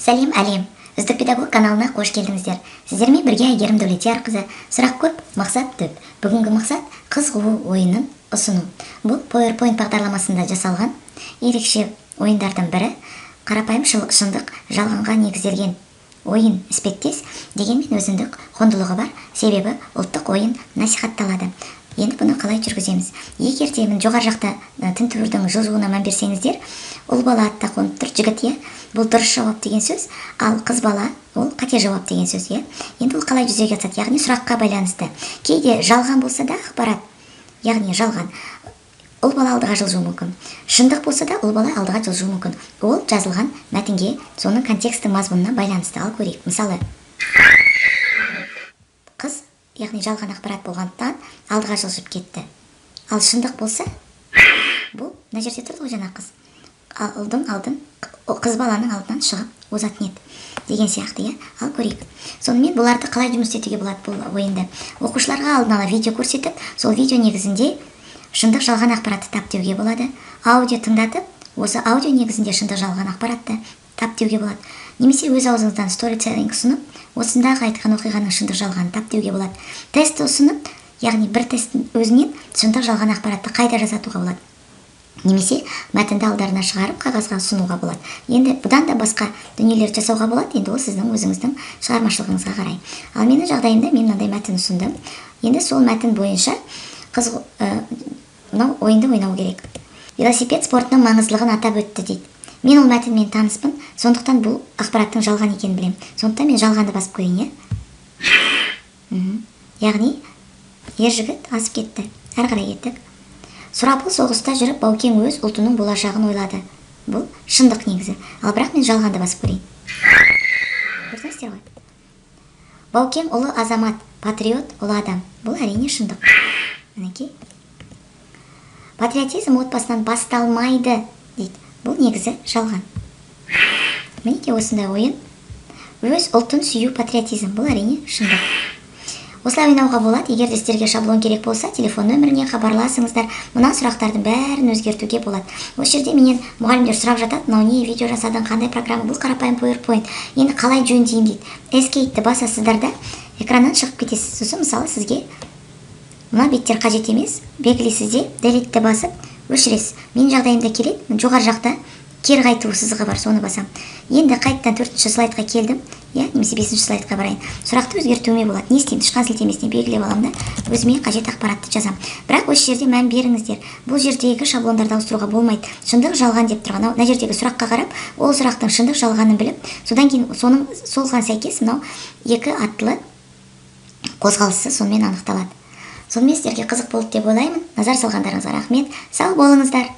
Сәлем әлем. Үздік педагог каналына қош келдіңіздер. Сіздермен бірге Әйгерім Дәулетиярқызы. Сұрақ көп, мақсат төп. Бүгінгі мақсат қыз қуу ойынын ұсыну. Бұл PowerPoint бағдарламасында жасалған ерекше ойындардың бірі. Қарапайым шындық жалғанға негізделген ойын іспеттес, дегенмен өзіндік құндылығы бар, себебі ұлттық ойын насихатталады. Енді бұны қалай жүргіземіз? Егер де жоғары жақта тінтуірдің жылжуына мән берсеңіздер, ұл бала атта қонып тұр, жігіт, бұл дұрыс жауап деген сөз, ал қыз бала ол қате жауап деген сөз. Енді бұл қалай жүзеге асады? Яғни сұраққа байланысты. Кейде жалған болса да ақпарат, яғни жалған, ұл бала алдыға жылжуы мүмкін. Шындық болса да ұл бала алдыға жылжуы мүмкін. Ол жазылған мәтінге, соның контексті мазмұнына байланысты. Ал көрейік. Мысалы, қыз, яғни жалған ақпарат болғандықтан алдыға жылжып кетті. Ал шындық болса, бұл мына жерде тұрды ғой жаңа қыз. Қыз баланың алдынан шығып озатын еді деген сияқты. Ал көрейік. Сонымен бұларды қалай жұмыс істетуге болады бұл ойынды? Оқушыларға алдын ала видео көрсетіп, сол видео негізінде шындық жалған ақпаратты тап деуге болады. Аудио тыңдатып, осы аудио негізінде шындық жалған ақпаратты тап деуге болады. Немесе өз аузыңыздан сторителлинг ұсынып, осындағы айтқан оқиғаның шындық жалғанын тап деуге болады. Тесті ұсынып, яғни бір тесттің өзінен шындық жалған ақпаратты қайда жасатуға болады. Немесе мәтінді алдарына шығарып қағазға ұсынуға болады. Енді бұдан да басқа дүниелер жасауға болады. Енді ол сіздің өзіңіздің шығармашылығыңызға қарай. Ал менің жағдайымда мен мынандай мәтін ұсындым. Енді сол мәтін бойынша қыз мынау ойынды ойнау керек. Велосипед спортының маңыздылығын атап өтті дейді. Мен ол мәтінмен таныспын, сондықтан бұл ақпараттың жалған екенін білем. Сондықтан мен жалғанды басып көрейін, Яғни, ер жігіт асып кетті. Әрі қарай кеттік. Сұрапыл соғыста жүріп, Баукең өз ұлтының болашағын ойлады. Бұл шындық негізі. Ал бірақ мен жалғанды басып көрейін. Көрдіңіздер ғой. Баукең ұлы азамат, патриот, ұлы адам. Бұл әрине шындық. Мінекей. Патриотизм отбасынан басталмайды дейді. Бұл негізі жалған. Мінекей осындай ойын. Өз ұлтын сүю патриотизм. Бұл әрине шындық. Осылай ойнауға болады. Егер сіздерге шаблон керек болса, телефон нөміріне хабарласыңыздар. Мына сұрақтардың бәрін өзгертуге болады. Осы жерде менен мұғалімдер сұрап жатады, мынау не видео жасадың, қандай программа? Бұл қарапайым PowerPoint. Енді қалай жөндеймін дейді. Escape-ті басасыздар да экраннан шығып кетесіз. Сосын мысалы сізге мына беттер қажет емес, белгілейсіз де Delete-ті басып өшіресіз. Мен жағдайымда келеді, жоғары жақта кері қайту сызығы бар, соны басам. Енді қайттан 4-ші слайдқа келдім, немесе 5-ші слайдқа барайын. Сұрақты өзгертуіме болады. Не істеймін? Тышқан сілтемесіне белгілеп аламын да, өзіме қажет ақпаратты жазам. Бірақ осы жерде мән беріңіздер. Бұл жердегі шаблондарды ауыстыруға болмайды. Шындық жалған деп тұрған. Мына жердегі сұраққа қарап, ол сұрақтың шындық жалғанын біліп, содан кейін соған сәйкес мынау екі аттылы қозғалысы сонымен анықталады. Сонымен сіздерге қызық болды деп ойлаймын. Назар салғандарыңызға рахмет. Сау болыңыздар.